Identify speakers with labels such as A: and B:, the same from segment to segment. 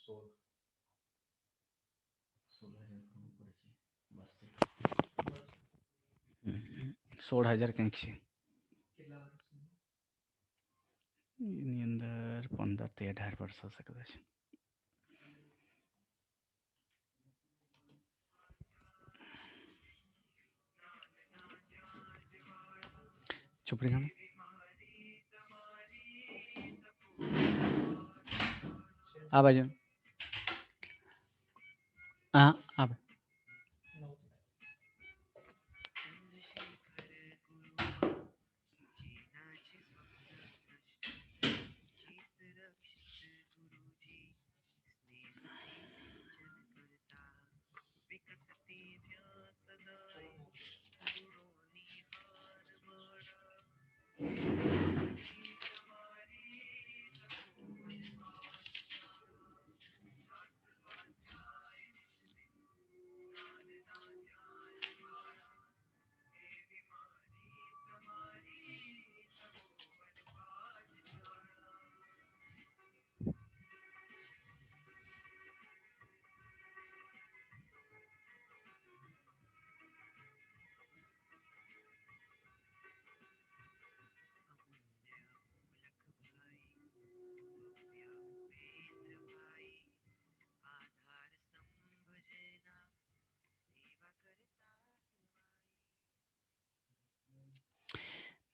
A: ₹16,000 કંઈક છે. એની અંદર 15 થી 18 વર્ષ હશે કદાચ. ચોપડી ખાને આ બાજુ હા આ બાજુ.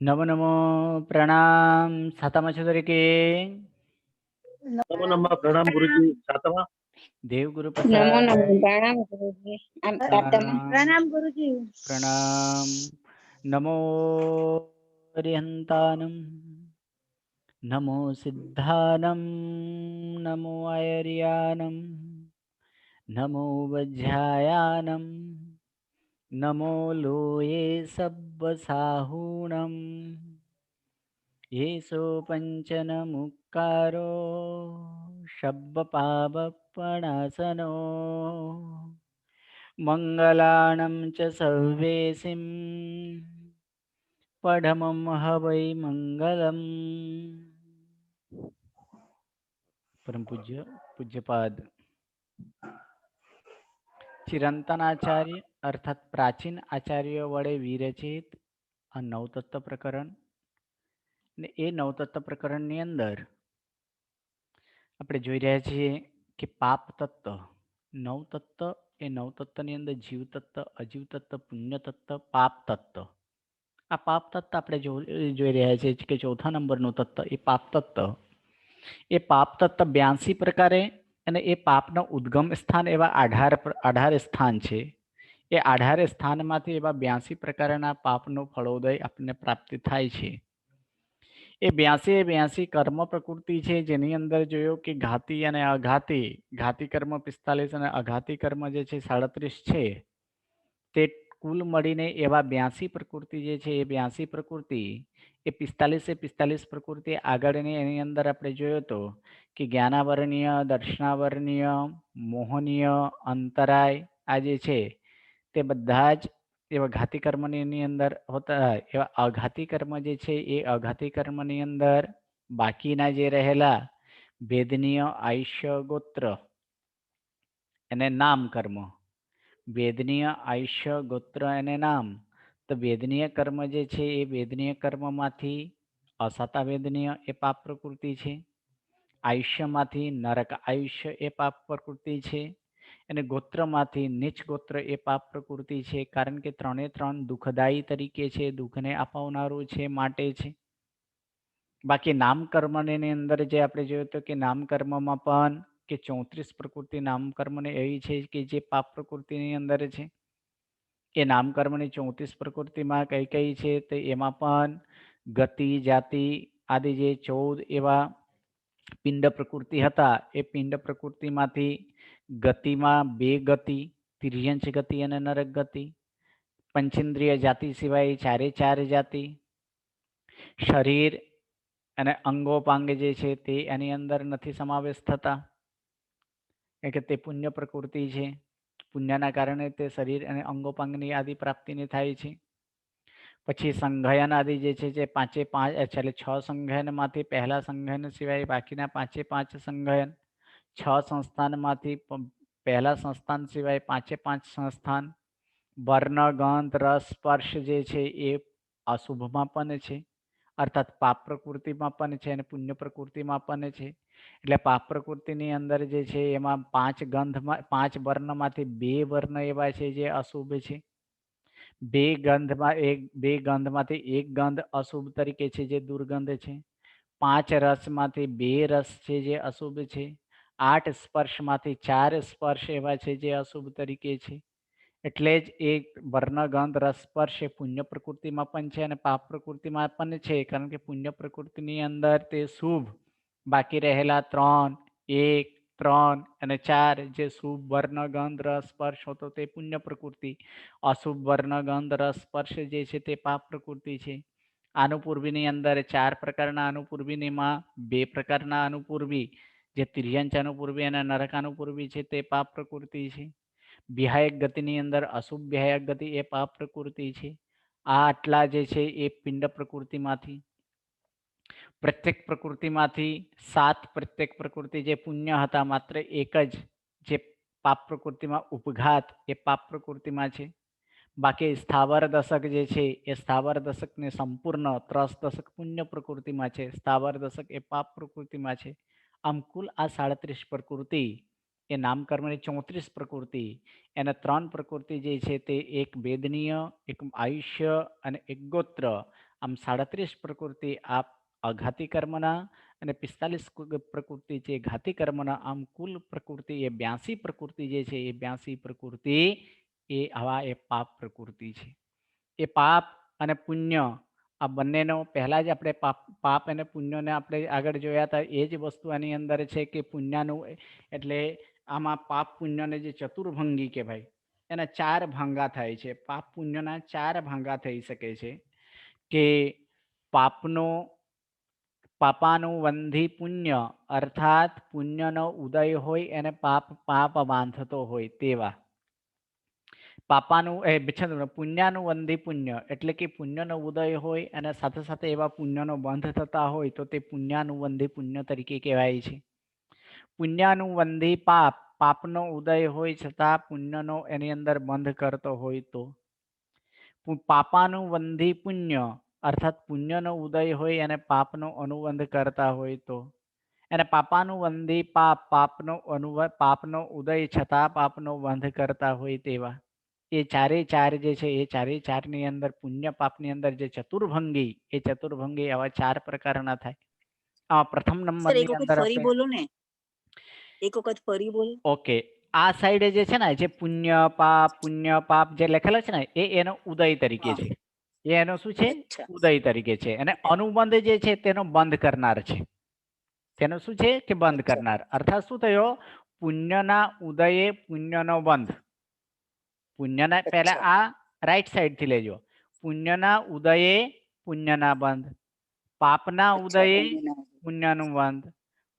A: नमो नमो प्रणाम सातमा छतरी के
B: नमो नमः प्रणाम गुरुजी सातमा
A: देव गुरु
C: नमो
A: प्रसाद
C: नमो प्रणाम गुरुजी
B: प्रणाम गुरुजी
A: प्रणाम नमो रिहंतानम नमो सिद्धानम नमो आयर्यानम नमो वज्रायानम नमो लोये सब्बसाहूणम येषो पञ्चनमुक्कारो शब्बपावपणासनो मङ्गलानं च सर्वेसिं पढमं हवै मंगलम्. परम पूज्य पूज्यपाद ચિરંતન આચાર્ય અર્થાત પ્રાચીન આચાર્યો વડે વિરચિત આ નવતત્વ પ્રકરણ ને એ નવતત્વ પ્રકરણની અંદર આપણે જોઈ રહ્યા છીએ કે પાપ તત્વ નવતત્વ એ નવતત્વની અંદર જીવ તત્વ અજીવ તત્વ પુણ્ય તત્વ પાપ તત્વ આ પાપ તત્વ આપણે જોઈ રહ્યા છીએ કે ચોથા નંબરનું તત્વ એ પાપ તત્વ એ પાપ તત્વ 82 પ્રકારે અને એ પાપનો ઉદ્ગમ સ્થાન એવા 18 સ્થાન છે. એ 18 સ્થાનમાંથી એવા 82 પ્રકારના પાપનો ફળોદય આપણને પ્રાપ્તિ થાય છે. એ 82 કર્મ પ્રકૃતિ છે જેની અંદર જોયો કે ઘાતી અને અઘાતી ઘાતી કર્મ 45 અને અઘાતી કર્મ જે છે 37 છે. તે કુલ મળીને એવા 82 પ્રકૃતિ જે છે એ 82 પ્રકૃતિ એ 45 પ્રકૃતિ આગળની એની અંદર આપણે જોયો તો કે જ્ઞાનાવરણીય દર્શનાવરણીય મોહનીય અંતરાય આ જે છે તે બધા જ એવા ઘાતી કર્મની એની અંદર હોતા એવા અઘાતી કર્મ જે છે એ અઘાતી કર્મની અંદર બાકીના જે રહેલા ભેદનીય આયુષ્ય ગોત્ર એને નામ કર્મ વેદનીય આયુષ્ય ગોત્ર અને નામ તો વેદનીય કર્મ જે છે એ વેદનીય કર્મમાંથી અસાતા વેદનીય એ પાપ પ્રકૃતિ છે. આયુષ્યમાંથી નરક આયુષ્ય એ પાપ પ્રકૃતિ છે અને ગોત્રમાંથી નીચ ગોત્ર એ પાપ પ્રકૃતિ છે. કારણ કે ત્રણે ત્રણ દુઃખદાયી તરીકે છે, દુઃખને અપાવનારું છે માટે છે. બાકી નામ કર્મની અંદર જે આપણે જોયું તો કે નામ કર્મમાં પણ કે 34 પ્રકૃતિ નામ કર્મને એવી છે કે જે પાપ પ્રકૃતિની અંદર છે. એ નામ કર્મની 34 પ્રકૃતિમાં કઈ કઈ છે તો એમાં પણ ગતિ જાતિ આદિ જે 14 એવા પિંડ પ્રકૃતિ હતા એ પિંડ પ્રકૃતિમાંથી ગતિમાં 2 ગતિ તિર્યંચ ગતિ અને નરક ગતિ પંચેન્દ્રિય જાતિ સિવાય 4 જાતિ શરીર અને અંગોપાંગ જે છે તે એની અંદર નથી સમાવેશ થતા કે તે પુણ્ય પ્રકૃતિ છે. પુણ્યના કારણે તે શરીર અને અંગોપાંગની આદિ પ્રાપ્તિની થાય છે. પછી સંઘયન આદિ જે છે જે 5 સંઘયનમાંથી પહેલા સંઘયન સિવાય બાકીના 5 સંઘયન 6 સંસ્થાનમાંથી પહેલા સંસ્થાન સિવાય 5 સંસ્થાન વર્ણ ગંધ રસ સ્પર્શ જે છે એ અશુભમાં પણ છે, અર્થાત પાપ પ્રકૃતિમાં પણ છે અને પુણ્ય પ્રકૃતિમાં પણ છે. એટલે પાપ પ્રકૃતિની અંદર જે છે એમાં 5 ગંધમાં 5 વર્ણમાંથી 2 વર્ણ એવા છે જે અશુભ છે. 2 ગંધમાંથી 1 ગંધ અશુભ તરીકે છે જે દુર્ગંધ છે. 5 રસમાંથી 2 રસ છે જે અશુભ છે. 8 સ્પર્શમાંથી 4 સ્પર્શ એવા છે જે અશુભ તરીકે છે. એટલે જ એ વર્ણ ગંધ રસ સ્પર્શ એ પુણ્ય પ્રકૃતિમાં પણ છે અને પાપ પ્રકૃતિમાં પણ છે, કારણ કે પુણ્ય પ્રકૃતિની અંદર તે શુભ બાકી રહેલા 3, 1, 3 અને 4 જે શુભ વર્ણ ગંધ રસ સ્પર્શ હતો તે પુણ્ય પ્રકૃતિ, અશુભ વર્ણ ગંધ રસ સ્પર્શ જે છે તે પાપ પ્રકૃતિ છે. અનુપૂર્વીની અંદર 4 પ્રકારના અનુપૂર્વીનીમાં 2 પ્રકારના અનુપૂર્વી જે તિર્યંચ અનુપૂર્વી અને નરક અનુપૂર્વી છે તે પાપ પ્રકૃતિ છે. વિહાયક ગતિની અંદર અશુભ વિહાયક ગતિ એ પાપ પ્રકૃતિ છે. આ આટલા જે છે એ પિંડ પ્રકૃતિમાંથી. પ્રત્યેક પ્રકૃતિમાંથી 7 પ્રત્યેક પ્રકૃતિ જે પુણ્ય હતા માત્ર એક જ જે પાપ પ્રકૃતિમાં ઉપઘાત એ પાપ પ્રકૃતિમાં છે. બાકી સ્થાવર દશક જે છે એ સ્થાવર દશકને સંપૂર્ણ ત્રસ દશક પુણ્ય પ્રકૃતિમાં છે, સ્થાવર દશક એ પાપ પ્રકૃતિમાં છે. આમ કુલ આ 37 પ્રકૃતિ એ નામકર્મની 34 પ્રકૃતિ, એના 3 પ્રકૃતિ જે છે તે એક વેદનીય, એક આયુષ્ય અને એક ગોત્ર, આમ 37 પ્રકૃતિ આ અઘાતી કર્મના અને 45 પ્રકૃતિ છે ઘાતી કર્મના. આમ કુલ પ્રકૃતિ એ 82 પ્રકૃતિ જે છે એ 82 પ્રકૃતિ એ આવા એ પાપ પ્રકૃતિ છે. એ પાપ અને પુણ્ય આ બંનેનો પહેલા જ આપણે પાપ અને પુણ્યને આપણે આગળ જોયા હતા. એ જ વસ્તુ આની અંદર છે કે પુણ્યનું એટલે આમાં પાપ પુણ્યને જે ચતુર્ભંગી કહેવાય એના 4 ભાંગા થાય છે. પાપ પુણ્યના 4 ભાંગા થઈ શકે છે કે પાપાનું વંધી પુણ્ય, અર્થાત પુણ્યનો ઉદય હોય અને પાપ બાંધતો હોય તેવા. પુણ્યનું વંધી પુણ્ય એટલે કે પુણ્યનો ઉદય હોય અને સાથે સાથે એવા પુણ્યનો બંધ થતા હોય તો તે પુણ્યાનું વંધી પુણ્ય તરીકે કહેવાય છે. પુણ્યાનું વંધી પાપનો ઉદય હોય છતાં પુણ્યનો એની અંદર બંધ કરતો હોય તો. પાપાનું વંધી પુણ્ય અર્થાત પુણ્યનો ઉદય હોય અને પાપનો અનુબંધ કરતા હોય તો. અને પાપાનું વંધી પાપનો ઉદય છતાં પાપનો બંધ કરતા હોય તેવા. એ ચારે ચાર જે છે એ ચારે ચારની અંદર પુણ્ય પાપની અંદર જે ચતુર્ભંગી એ ચતુર્ભંગી આવા 4 પ્રકારના થાય. પ્રથમ નંબરની અંદર
C: બોલો ને, એક વખત ફરી બોલો.
A: ઓકે, આ સાઈડે જે છે ને જે પુણ્ય પાપ જે લખેલો છે ને એ એનો ઉદય તરીકે છે. એ એનો શું છે? ઉદય તરીકે છે. અને અનુબંધ જે છે તેનો બંધ કરનાર છે. તેનો શું છે કે બંધ કરનાર. અર્થાત શું થયો? પુણ્યના ઉદયે પુણ્યનો બંધ. પુણ્યના પહેલા આ રાઈટ સાઈડ થી લેજો. પુણ્યના ઉદયે પુણ્યના બંધ, પાપના ઉદયે પુણ્યનું બંધ,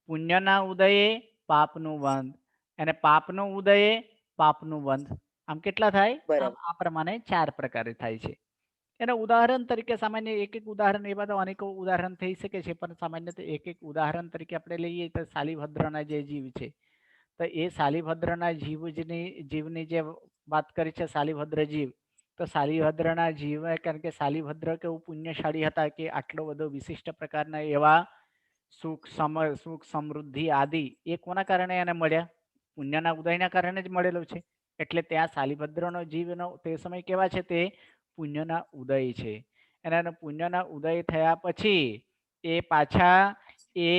A: પુણ્યના ઉદયે પાપનું બંધ અને પાપનો ઉદયે પાપનું બંધ. આમ કેટલા થાય? આમ આ પ્રમાણે 4 પ્રકારે થાય છે. એના ઉદાહરણ તરીકે સામાન્ય એક ઉદાહરણ, એવા તો અનેકો ઉદાહરણ થઈ શકે છે, પણ સામાન્ય એક ઉદાહરણ તરીકે આપણે લઈએ તો શાલિભદ્રના જે જીવ છે, તો એ શાલિભદ્રના જીવની જે વાત કરી છે શાલિભદ્ર જીવ, તો શાલિભદ્રના જીવ કારણ કે શાલિભદ્ર કેવું પુણ્યશાળી હતા કે આટલો બધો વિશિષ્ટ પ્રકારના એવા સુખ સમૃદ્ધિ આદિ એ કોના કારણે એને મળ્યા? પુણ્યના ઉદયના કારણે જ મળેલો છે. એટલે ત્યાં શાલિભદ્રનો જીવનો તે સમય કેવા છે? તે પુણ્યના ઉદય છે. અને પુણ્યના ઉદય થયા પછી એ પાછા એ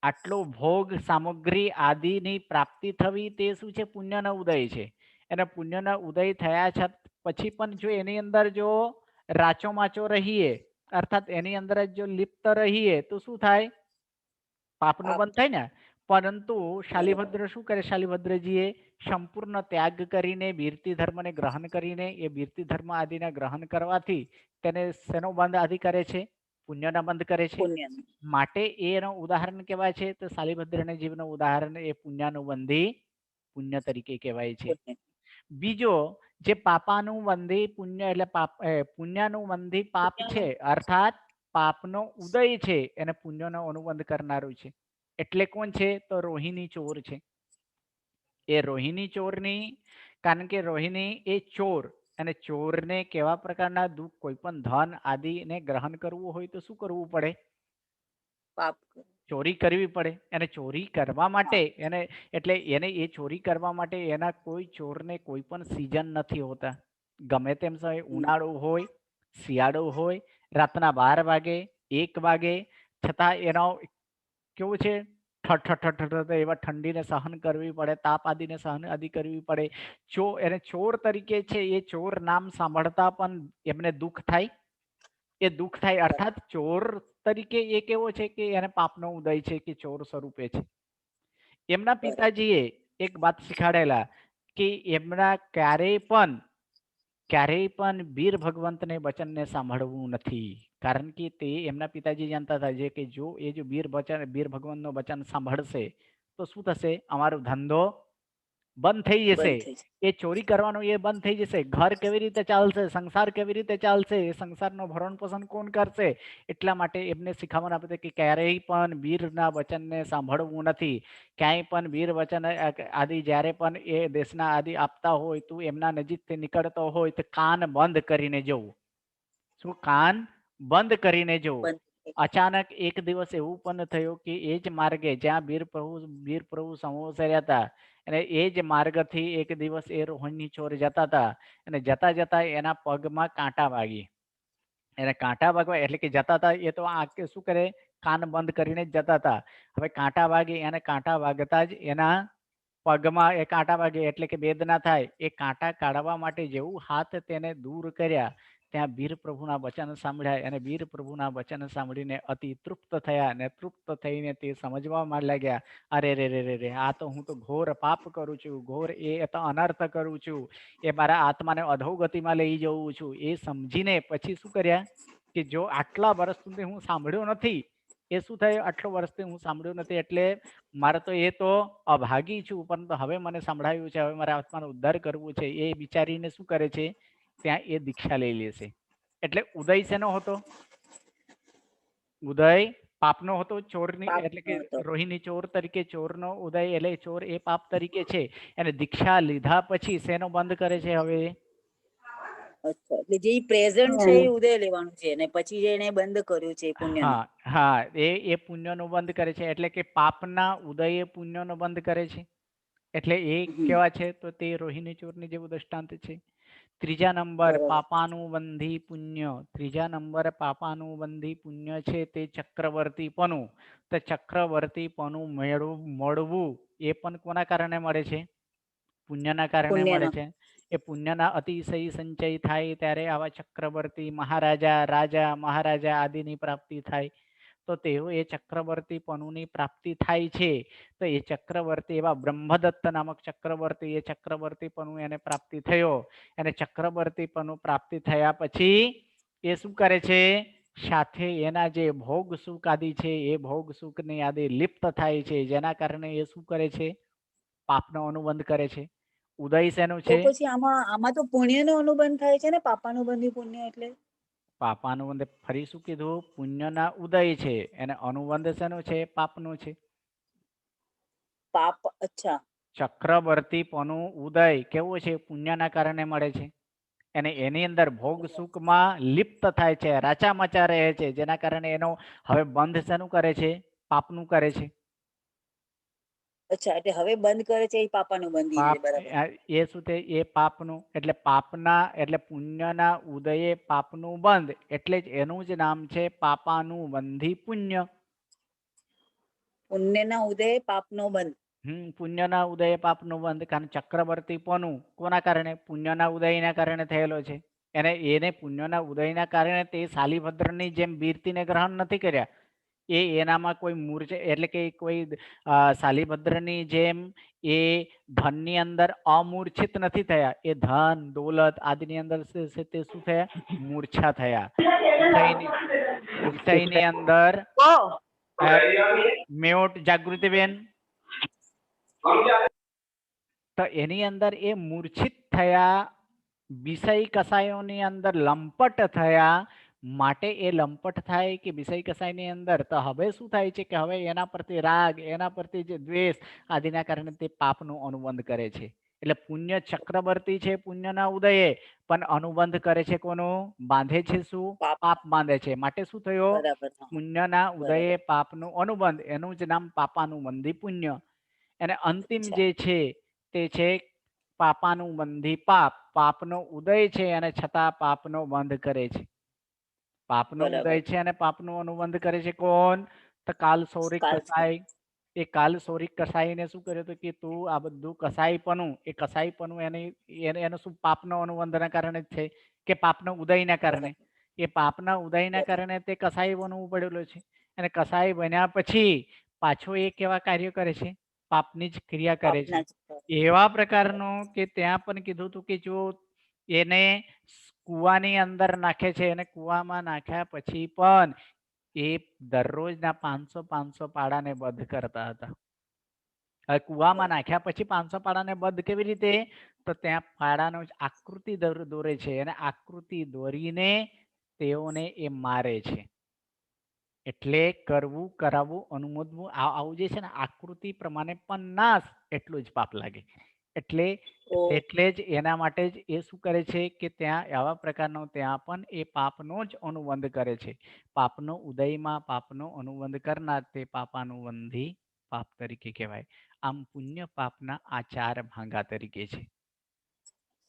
A: આટલો ભોગ સામગ્રી આદિની પ્રાપ્તિ થવી તે શું છે? પુણ્યના ઉદય છે. અને પુણ્યના ઉદય થયા પછી પણ જો એની અંદર જો રાચો માચો રહીએ, અર્થાત એની અંદર જો લિપ્ત રહીએ તો શું થાય? પાપનો બંધ થાય ને. પરંતુ શાલિભદ્ર શું કરે? શાલિભદ્રજીએ સંપૂર્ણ ત્યાગ કરીને વીરતી ધર્મને ગ્રહણ કરીને એ વીરતી ધર્મ આદિને ગ્રહણ કરવાથી તેને શેનો બંધ આદિ કરે છે? પુણ્યના બંધ કરે છે. માટે એનો ઉદાહરણ કહેવાય છે તો શાલિભદ્રના જીવનું ઉદાહરણ એ પુણ્યનું બંધી પુણ્ય તરીકે કહેવાય છે. બીજો જે પાપાનું બંધી પુણ્ય એટલે પુણ્યનું બંધી પાપ છે, અર્થાત પાપનો ઉદય છે એને પુણ્યનો અનુબંધ કરનારું છે. એટલે કોણ છે? તો રોહિણી ચોર છે. એ રોહિણી ચોરની, કારણ કે રોહિણી એ ચોર, અને ચોરને કેવા પ્રકારના દુઃખ, કોઈ પણ ધન આદિને ગ્રહણ કરવું હોય તો શું કરવું પડે?
C: પાપ
A: ચોરી કરવી પડે. અને ચોરી કરવા માટે
C: હા.
A: એને, એટલે એને એ ચોરી કરવા માટે એના કોઈ ચોરને કોઈ પણ સિઝન નથી હોતા. ગમે તેમ સમય, ઉનાળો હોય, શિયાળો હોય, રાતના 12 વાગે, 1 વાગે, છતાં એનો કેવું છે, ઠઠ એવા ઠંડીને સહન કરવી પડે, તાપ આદિને સહન આદિ કરવી પડે. એને ચોર તરીકે છે, એ ચોર નામ સાંભળતા પણ એમને દુઃખ થાય. એ દુઃખ થાય, અર્થાત ચોર તરીકે એ કેવો છે કે એને પાપનો ઉદય છે, કે ચોર સ્વરૂપે છે. એમના
C: બરાબર.
A: પિતાજીએ એક વાત શીખાડેલા કે એમના ક્યારેય પણ વીર ભગવંતને વચનને સાંભળવું નથી. કારણ કે તે એમના પિતાજી જાણતા હતા જે કે જો એ જો વીર ભગવંતનો વચન સાંભળશે તો શું થશે? અમારો ધંધો બંધ થઈ જશે.
C: બંધ થઈ જાય.
A: એ ચોરી કરવાનો એ બંધ થઈ જશે. ઘર કેવી રીતે ચાલશે? સંસાર કેવી રીતે ચાલશે? એ સંસારનો ભરણ પોષણ કોણ કરશે? એટલા માટે એમને શીખામણ આપે છે કે ક્યારેય પણ વીરના વચનને સાંભળવું નથી. ક્યાંય પણ વીર વચન આદિ જ્યારે પણ એ દેશના આદિ આપતા હોય, તું એમના નજીકથી નીકળતો હોય તો કાન બંધ કરીને જવું. શું? કાન બંધ કરીને જવું.
C: બંધ થઈ
A: અચાનક એક દિવસ એવું પણ થયું કે એ જ માર્ગે જ્યાં વીર પ્રભુ સંવત્સર્યા હતા, અને એ જ માર્ગથી એક દિવસ એ રોહિણી ચોર જતા હતા, અને જતા જતા એના પગમાં કાંટા વાગી. એને કાંટા વાગવા એટલે કે જતા હતા એ તો શું કરે? કાન બંધ કરીને જ જતા હતા. હવે કાંટા વાગી, અને કાંટા વાગતા જ એના પગમાં એ કાંટા વાગે એટલે કે વેદના થાય. એ કાંટા કાઢવા માટે જેવું હાથ તેને દૂર કર્યા, ત્યાં વીર પ્રભુના વચન સાંભળ્યા, અને વીર પ્રભુના વચન સાંભળીને અતિ તૃપ્ત થયા, અને તૃપ્ત થઈને તે સમજવા લાગ્યા, અરે રે રે રે રે, આ તો હું તો ઘોર પાપ કરું છું, ઘોર એ તો અનર્થ કરું છું, એ મારા આત્માને અધોગતિમાં લઈ જવું છું. એ સમજીને પછી શું કર્યા કે જો આટલા વર્ષ સુધી હું સાંભળ્યો નથી, એ શું થયું? આટલા વર્ષથી હું સાંભળ્યું નથી, એટલે મારે તો એ તો અભાગી છું, પરંતુ હવે મને સંભળાયું છે, હવે મારા આત્માનો ઉદ્ધાર કરવું છે. એ વિચારીને શું કરે છે? ત્યાં એ દીક્ષા લઈ લેશે. એટલે ઉદય શેનો હતો? ઉદય પાપનો હતો, ચોરની,
C: પાપ
A: એટલે
C: નો
A: કે
C: હતો.
A: રોહિણી ચોર તરીકે ચોરનો ઉદય, એટલે ચોર એ પાપ તરીકે છે. અને દીક્ષા લીધા પછી શેનો બંધ કરે છે હવે?
C: અચ્છા, એટલે જે પ્રેઝન્ટ છે એ ઉદય લેવાનું છે, અને પછી જે એને બંધ કર્યું છે એ પુણ્યનું.
A: હા, એ પુણ્યનો બંધ કરે છે. એટલે કે પાપના ઉદયે પુણ્યનો બંધ કરે છે. એટલે એ કેવા છે? તો તે રોહિણી ચોરની જેવું દ્રષ્ટાંત છે. ત્રીજા નંબર
C: બરાબર.
A: પાપાનુબંધી પુણ્ય. ત્રીજા નંબર પાપાનુબંધી પુણ્ય છે તે ચક્રવર્તીપણું. તો ચક્રવર્તીપણું મળવું એ પણ કોના કારણે મળે છે? પુણ્યના કારણે મળે
C: પુણ્યનો.
A: છે. એ પુણ્યના અતિશય સંચય થાય ત્યારે આવા ચક્રવર્તી, મહારાજા, રાજા, મહારાજા આદિની પ્રાપ્તિ થાય. તો તેઓ એ ચક્રવર્તીપણુની પ્રાપ્તિ થાય છે. તો એ ચક્રવર્તી એવા બ્રહ્મદત્ત નામક ચક્રવર્તી, એ ચક્રવર્તીપણું એને પ્રાપ્તિ થયો. અને ચક્રવર્તીપણું પ્રાપ્તિ થયા પછી એ શું કરે છે? સાથે એના જે ભોગ સુખ આદિ છે, એ ભોગ સુખની આદિ લિપ્ત થાય છે, જેના કારણે એ શું કરે છે? પાપનો અનુબંધ કરે છે. ઉદય શેનું
C: તો
A: છે?
C: પછી આમાં તો પુણ્યનો અનુબંધ થાય છે ને, પાપાનુબંધી પુણ્ય એટલે?
A: પાપાનુબંધ ફરી શું કીધું? પુણ્યના ઉદય છે. એને અનુબંધ શેનું છે? પાપનું છે.
C: પાપ. અચ્છા.
A: ચક્રવર્તીપણું ઉદય કેવું છે? પુણ્યના કારણે મળે છે. અને એની અંદર ભોગ સુખમાં લિપ્ત થાય છે, રાચામચા રહે છે, જેના કારણે એનો હવે બંધ શેનું કરે છે? પાપનું કરે છે.
C: અચ્છા, એટલે હવે બંધ કરે છે એ પાપાનુબંધી છે.
A: પાપ
C: બરાબર.
A: એ શું છે? એ પાપનું, એટલે પાપના, એટલે પુણ્યના ઉદયે પાપનું બંધ, એટલે જ એનું જ નામ છે પાપાનુબંધી પુણ્ય.
C: પુણ્યના ઉદય પાપનો બંધ.
A: પુણ્યના ઉદયે પાપનું બંધ. કારણ ચક્રવર્તીપણું કોના કારણે? પુણ્યના ઉદયના કારણે થયેલો છે. એને પુણ્યના ઉદયના કારણે તે શાલિભદ્રની જેમ વીરતીને ગ્રહણ નથી કર્યા. એનામાં કોઈ મૂર્છ, એટલે કે કોઈ શાલિભદ્રની જેમ એ ધનની અંદર અમૂર્છિત નથી થયા. એ ધન દોલત આદિની અંદર તે શું થયા? મૂર્છા થયા. ઉત્સાહીની અંદર મેઓટ જાગૃતિબેન, તો એની અંદર એ મૂર્છિત થયા, વિષય કસાયોની અંદર લંપટ થયા, માટે એ લંપટ થાય કે વિષય કસાયની અંદર તો હવે શું થાય છે કે હવે એના પ્રત્યે રાગ, એના પ્રત્યે જે દ્વેષ આદિના કારણે તે પાપનું અનુબંધ કરે છે. એટલે પુણ્ય ચક્રવર્તી છે પુણ્યના ઉદયે, પણ અનુબંધ કરે છે કોનું? બાંધે છે શું?
C: પાપ.
A: પાપ બાંધે છે. માટે શું થયો?
C: બરાબર. હા,
A: પુણ્યના ઉદયે
C: બરાબર.
A: પાપનું અનુબંધ, એનું જ નામ પાપાનુબંધી પુણ્ય. અને અંતિમ
C: અચ્છા.
A: જે છે તે છે પાપાનુબંધી પાપ. પાપનો ઉદય છે અને છતાં પાપનો બંધ કરે છે. પાપનો ઉદય
C: બરાબર.
A: છે અને પાપનો અનુબંધ કરે છે કોણ? તો કાલ સૌરિક
C: કાલ છે.
A: કસાઈ. એ કાલ સૌરિક કસાઈને શું કર્યું હતું કે તું આ બધું કસાઈપણું, એ કસાઈપણું એનું શું પાપનો અનુબંધના કારણે જ છે કે પાપનો ઉદયના કારણે.
C: બરાબર.
A: એ પાપના ઉદયના
C: બરાબર.
A: કારણે તે કસાઈ બનવું પડેલું છે. અને કસાઈ બન્યા પછી પાછો એ કેવા કાર્ય કરે છે? પાપની જ ક્રિયા કરે છે.
C: પાપના જ.
A: એવા પ્રકારનો કે ત્યાં પણ કીધું હતું કે જો એને કૂવાની અંદર નાખે છે અને કૂવામાં નાખ્યા પછી પણ એ દરરોજના 500 પાડાને બંધ કરતા હતા. હવે કૂવામાં નાખ્યા પછી 500 પાડાને બંધ કેવી રીતે? તો ત્યાં પાડાનો જ આકૃતિ દોરે છે અને આકૃતિ દોરીને તેઓને એ મારે છે. એટલે કરવું, કરાવવું, અનુમોદવું આવું જે છે ને આકૃતિ પ્રમાણે પણ નાશ એટલું જ પાપ લાગે. એટલે એટલે જ એના માટે જ એ શું કરે છે કે ત્યાં આવા પ્રકારનો ત્યાં પણ એ પાપનો જ અનુબંધ કરે છે. પાપનો ઉદયમાં પાપનો અનુબંધ કરનાર તે પાપાનુબંધી પાપ તરીકે કહેવાય. આમ પુણ્ય પાપના આ 4 ભાંગા તરીકે છે.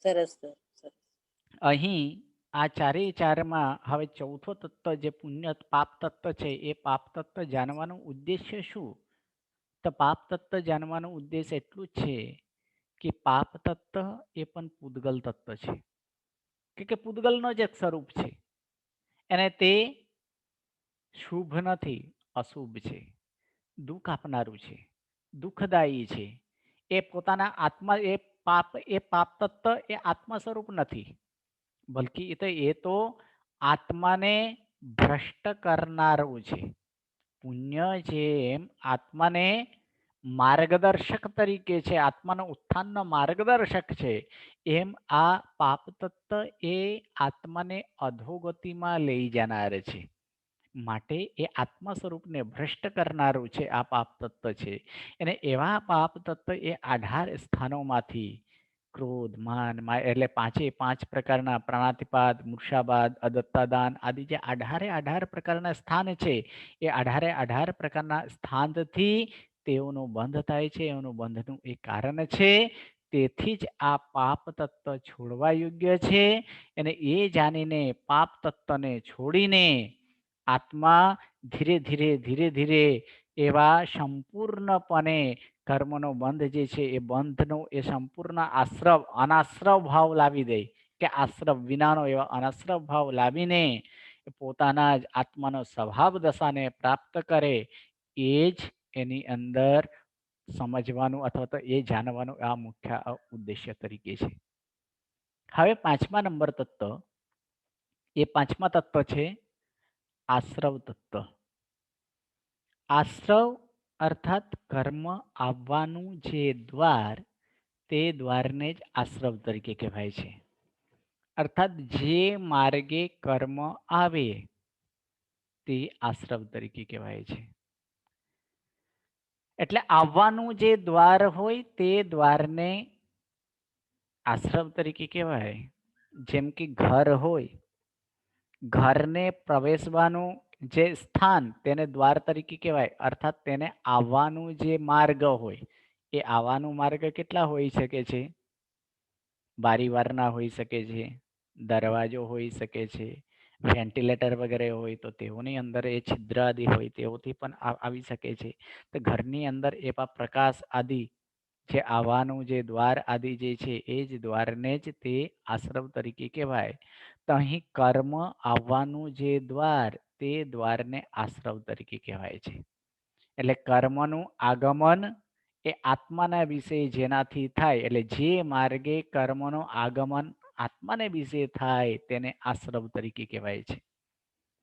C: સરસ સર. સરસ.
A: અહીં આ ચારેય ચારમાં હવે ચોથો તત્વ જે પુણ્ય પાપ તત્વ છે એ પાપ તત્વ જાણવાનું ઉદ્દેશ્ય શું? તો પાપ તત્વ જાણવાનું ઉદ્દેશ એટલું જ છે કે પાપ તત્વ એ પણ પૂદગલ તત્વ છે કે પૂદગલનો જ એક સ્વરૂપ છે. અને તે શુભ નથી, અશુભ છે, દુઃખ આપનારું છે, દુઃખદાયી છે. એ પોતાના આત્મા એ પાપ તત્વ એ આત્મા સ્વરૂપ નથી, બલકી એ તો આત્માને ભ્રષ્ટ કરનારું છે. પુણ્ય જેમ આત્માને માર્ગદર્શક તરીકે છે, આત્માનો ઉત્થાનનો માર્ગદર્શક છે, એમ આ પાપ તત્વ એ આત્માને અધોગતિમાં લઈ જનાર છે. માટે એ આત્મા સ્વરૂપને ભ્રષ્ટ કરનારું છે આ પાપ તત્વ છે. અને એવા પાપ તત્વ એ 18 સ્થાનોમાંથી ક્રોધ, માન, એટલે 5 પ્રકારના પ્રાણાતિપાત, મૂર્છાવાદ, અદત્તાદાન આદિ જે 18 પ્રકારના સ્થાન છે, એ 18 પ્રકારના સ્થાનથી તેઓનો બંધ થાય છે. એનું બંધનું એ કારણ છે. તેથી જ આ પાપ તત્વ છોડવા યોગ્ય છે. અને એ જાણીને પાપ તત્વને છોડીને આત્મા ધીરે ધીરે એવા સંપૂર્ણપણે કર્મનો બંધ જે છે એ બંધનો એ સંપૂર્ણ અનાશ્રવ ભાવ લાવી દે કે આશ્રવ વિનાનો એવા અનાશ્રવ ભાવ લાવીને પોતાના જ આત્માનો સ્વભાવ દશાને પ્રાપ્ત કરે. એ જ એની અંદર સમજવાનું અથવા તો એ જાણવાનું આ મુખ્ય ઉદ્દેશ્ય તરીકે છે. હવે 5મા નંબર તત્વ, એ 5મા તત્વ છે આશ્રવ તત્વ. આશ્રવ અર્થાત કર્મ આવવાનું જે દ્વાર, તે દ્વારને જ આશ્રવ તરીકે કહેવાય છે. અર્થાત જે માર્ગે કર્મ આવે તે આશ્રવ તરીકે કહેવાય છે. એટલે આવવાનું જે દ્વાર હોય તે દ્વારને આશ્રવ તરીકે કહેવાય. જેમ કે ઘર હોય, ઘરને પ્રવેશવાનું જે સ્થાન તેને દ્વાર તરીકે કહેવાય. અર્થાત તેને આવવાનું જે માર્ગ હોય, એ આવવાનું માર્ગ કેટલા હોઈ શકે છે? બારીવારના હોઈ શકે છે, દરવાજો હોઈ શકે છે, વેન્ટિલેટર વગેરે હોય તો તેઓની અંદર એ છિદ્ર આદિ હોય તેઓથી પણ આવી શકે છે. તો ઘરની અંદર એવા પ્રકાશ આદિ જે આવવાનું જે દ્વાર આદિ જે છે એ જ દ્વારને જ તે આશ્રવ તરીકે કહેવાય. તો અહીં કર્મ આવવાનું જે દ્વાર, તે દ્વારને આશ્રવ તરીકે કહેવાય છે. એટલે કર્મનું આગમન એ આત્માના વિશે જેનાથી થાય, એટલે જે માર્ગે કર્મનું આગમન આત્માને વિશે થાય તેને આશ્રવ તરીકે કહેવાય છે.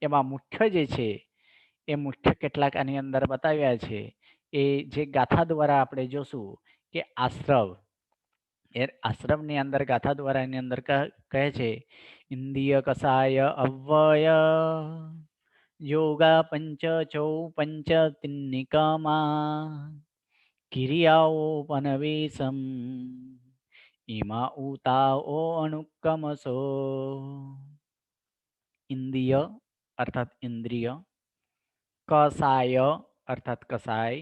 A: એમાં મુખ્ય જે છે એ મુખ્ય કેટલાક આની અંદર બતાવ્યા છે. એ જે ગાથા દ્વારા આપણે જોશું કે આશ્રવ, એ આશ્રમની અંદર ગાથા દ્વારા એની અંદર કહે છે इंद्रिय कषाय अव्यय योगा पंच चौ पंच तिन्निकमा किरियाओपनवेशम इमा उताओ अनुक्रमसो। इंद्रिय अर्थात इंद्रिय, कषाय अर्थात कषाय,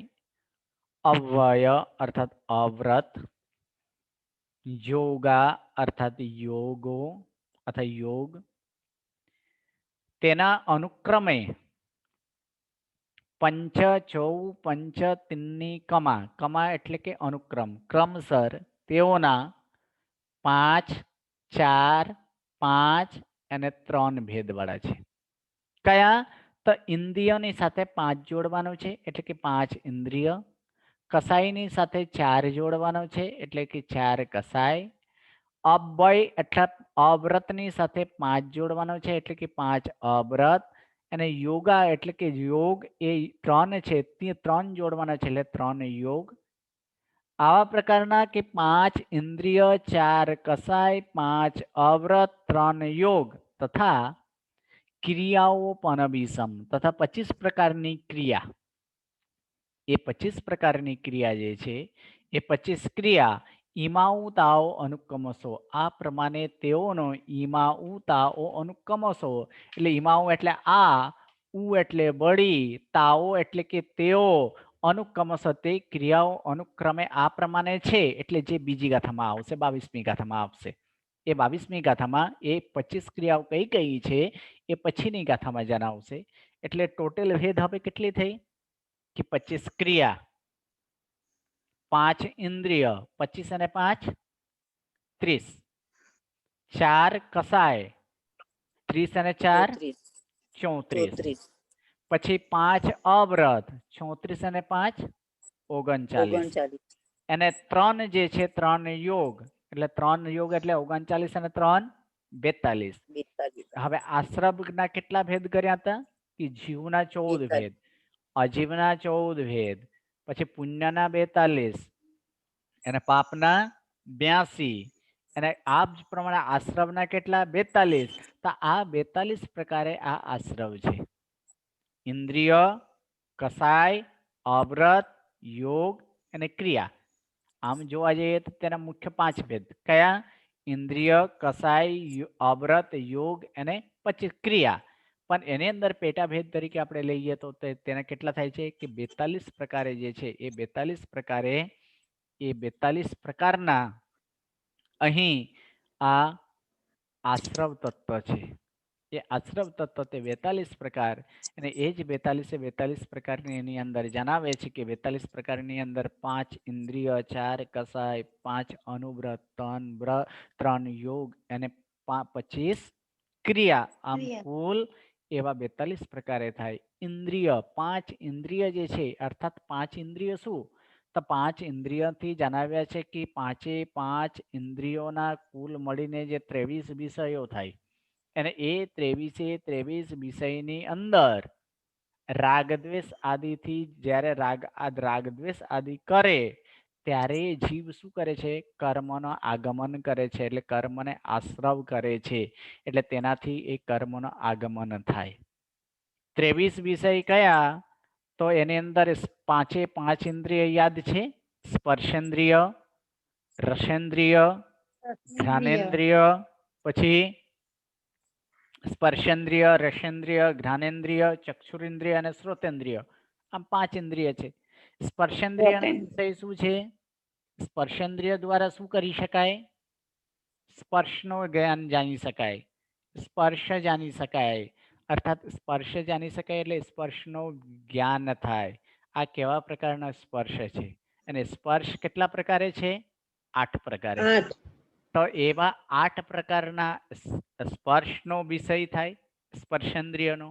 A: अव्यय अर्थात अव्रत, योगा अर्थात योगो अथवा योग, तेना अनुक्रमे पंच चौ पंच तिन्नी कमा, कमा એટલે કે અનુક્રમ, ક્રમસર તેઓના 5 4 5 અને 3 ભેદવાળા છે. કયા? તો ઇન્દ્રિયોની સાથે 5 જોડવાનું છે એટલે કે 5 ઇન્દ્રિય, કસાઈની સાથે 4 જોડવાનો છે એટલે કે 4 કસાય, અવ્યય એટલે અવ્રતની સાથે 5 જોડવાનો છે એટલે કે 5 અવ્રત, અને યોગા એટલે કે યોગ એ 3 છે તે 3 જોડવાના છે એટલે 3 યોગ. આવા પ્રકારના કે 5 ઇન્દ્રિય, 4 કસાય, 5 અવ્રત, 3 યોગ તથા ક્રિયાઓ પનબીસમ તથા 25 પ્રકારની ક્રિયા, એ 25 પ્રકારની ક્રિયા જે છે એ 25 ક્રિયા ઈમાઉ તાઓ અનુક્રમશો, આ પ્રમાણે તેઓનો ઈમાઉ તાઓ અનુક્રમશો એટલે ઈમાઉ એટલે આ, ઉ એટલે બળી, તાઓ એટલે કે તેઓ, અનુક્રમશ તે ક્રિયાઓ અનુક્રમે આ પ્રમાણે છે એટલે જે બીજી ગાથામાં આવશે 22મી ગાથામાં આવશે. એ 22મી ગાથામાં એ 25 ક્રિયાઓ કઈ કઈ છે એ પછીની ગાથામાં જણાવશે. એટલે ટોટલ ભેદ હવે કેટલી થઈ કે 25 ક્રિયા, 5 ઇન્દ્રિય, 25 અને 5 30, 4 કસાય, 30 અને 4 34, પછી 5 અવ્રત, 34 અને 5 39, અને 3 જે છે 3 યોગ એટલે 3 યોગ એટલે 39 અને 3 42. હવે આશ્રમના કેટલા ભેદ કર્યા હતા કે જીવના 14 ભેદ, અજીવના 14 ભેદ, પછી પુણ્યના 42 અને પાપના 82, અને આ જ પ્રમાણે આશ્રમના કેટલા 42. તો આ 42 પ્રકારે આ આશ્રમ છે. ઇન્દ્રિય, કસાય, અવ્રત, યોગ અને ક્રિયા. આમ જોવા જઈએ તો તેના મુખ્ય 5 ભેદ કયા? ઇન્દ્રિય, કસાય, અવ્રત, યોગ અને 25 ક્રિયા. પણ એની અંદર પેટા ભેદ તરીકે આપણે લઈએ તો તેના કેટલા થાય છે કે 42 પ્રકારે જે છે એ 42 પ્રકારે એ 42 પ્રકારના અહીં આ આશ્રવ તત્વ છે. એ આશ્રવ તત્વ તે 42 પ્રકાર, અને એ જ 42 પ્રકારની એની અંદર જણાવે છે કે 42 પ્રકારની અંદર 5 ઇન્દ્રિય, 4 કસાય, 5 અનુવ્રત, 3 યોગ અને 25 ક્રિયા. આમ કુલ એવા 42 પ્રકારે થાય. ઇન્દ્રિય, 5 ઇન્દ્રિય જે છે અર્થાત 5 ઇન્દ્રિય શું? તો 5 ઇન્દ્રિયથી જણાવ્યા છે કે 5 ઇન્દ્રિયોના કુલ મળીને જે 23 વિષયો થાય, અને એ 23 વિષયની અંદર રાગદ્વેષ આદિથી જ્યારે રાગદ્વેષ આદિ કરે ત્યારે જીવ શું કરે છે? કર્મનો આગમન કરે છે, એટલે કર્મને આશ્રવ કરે છે, એટલે તેનાથી એ કર્મનો આગમન થાય. 23 વિષય કયા? તો એની અંદર 5 ઇન્દ્રિય યાદ છે. સ્પર્શેન્દ્રિય, રસેન્દ્રિય, ઘ્રાનેન્દ્રિય, પછી સ્પર્શેન્દ્રિય, રસેન્દ્રિય, ઘ્રાનેન્દ્રિય, ચક્ષુરેન્દ્રિય અને શ્રોતેન્દ્રિય. આમ 5 ઇન્દ્રિય છે. સ્પર્શેન્દ્રિય વિષય શું છે? સ્પર્શેન્દ્રિય દ્વારા શું કરી શકાય? સ્પર્શનો જ્ઞાન જાણી શકાય, સ્પર્શ જાણી શકાય, અર્થાત સ્પર્શ જાણી શકાય એટલે સ્પર્શનો જ્ઞાન થાય. આ કેવા પ્રકારનો સ્પર્શ છે? અને સ્પર્શ કેટલા પ્રકારે છે? 8 પ્રકારે. તો એવા 8 પ્રકારના સ્પર્શનો વિષય થાય સ્પર્શેન્દ્રિયનો.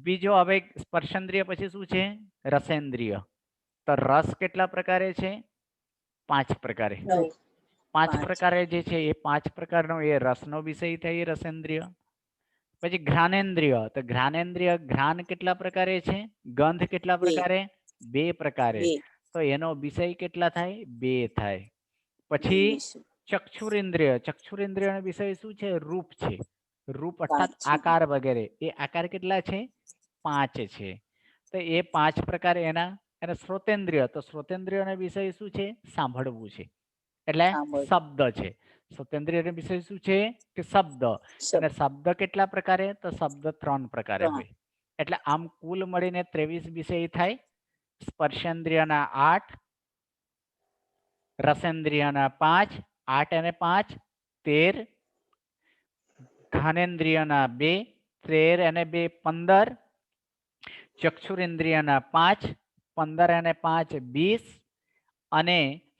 A: બીજો હવે સ્પર્શેન્દ્રિય પછી શું છે? રસેન્દ્રિય. તો રસ કેટલા પ્રકારે છે? 5 પ્રકારે. 5 પ્રકારે જે છે એ 5 પ્રકારનો એ રસનો વિષય થાય રસેન્દ્રિય. પછી ઘ્રાનેન્દ્રિય, તો ઘ્રાનેન્દ્રિય ઘ્રાન કેટલા પ્રકારે છે? ગંધ કેટલા પ્રકારે? 2 પ્રકારે. તો એનો વિષય કેટલા થાય? 2 થાય. પછી ચક્ષુરેન્દ્રિય વિષય શું છે? રૂપ છે. રૂપ અર્થાત
C: પાંચ છે.
A: આકાર વગેરે. એ આકાર કેટલા છે? 5 છે. તો એ 5 પ્રકાર એના એને શ્રોતેન્દ્રિય. તો શ્રોતેન્દ્રિયનો વિષય શું છે? સાંભળવું છે. એટલે
C: સાંભળ.
A: શબ્દ છે. શ્રોતેન્દ્રિયનો વિષય શું છે? કે શબ્દ. અને
C: શબ્દ.
A: શબ્દ કેટલા પ્રકારે? તો શબ્દ 3 પ્રકારે
C: 3.
A: હોય. એટલે આમ કુલ મળીને 23 વિષય થાય. સ્પર્શેન્દ્રિયના 8, રસેન્દ્રિયના 5, 8 અને 5 13, ઘાનેન્દ્રિયના 2, 13 અને 2 15, ચક્ષુરેન્દ્રિયના 5, 15 અને 5 20, અને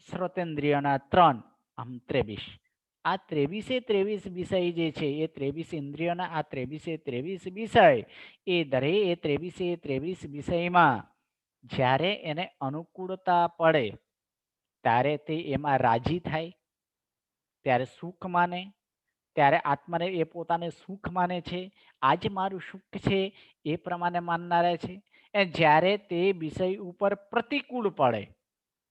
A: શ્રોતેન્દ્રિયના 3, આમ 23. આ 23 વિષય જે છે એ 23 ઇન્દ્રિયોના આ 23 વિષય એ દરેક 23 વિષયમાં જ્યારે એને અનુકૂળતા પડે ત્યારે તે એમાં રાજી થાય, ત્યારે સુખ માને, ત્યારે આત્માને એ પોતાને સુખ માને છે. આ જ મારું સુખ છે એ પ્રમાણે માનનારા છે. એ જ્યારે તે વિષય ઉપર પ્રતિકૂળ પડે,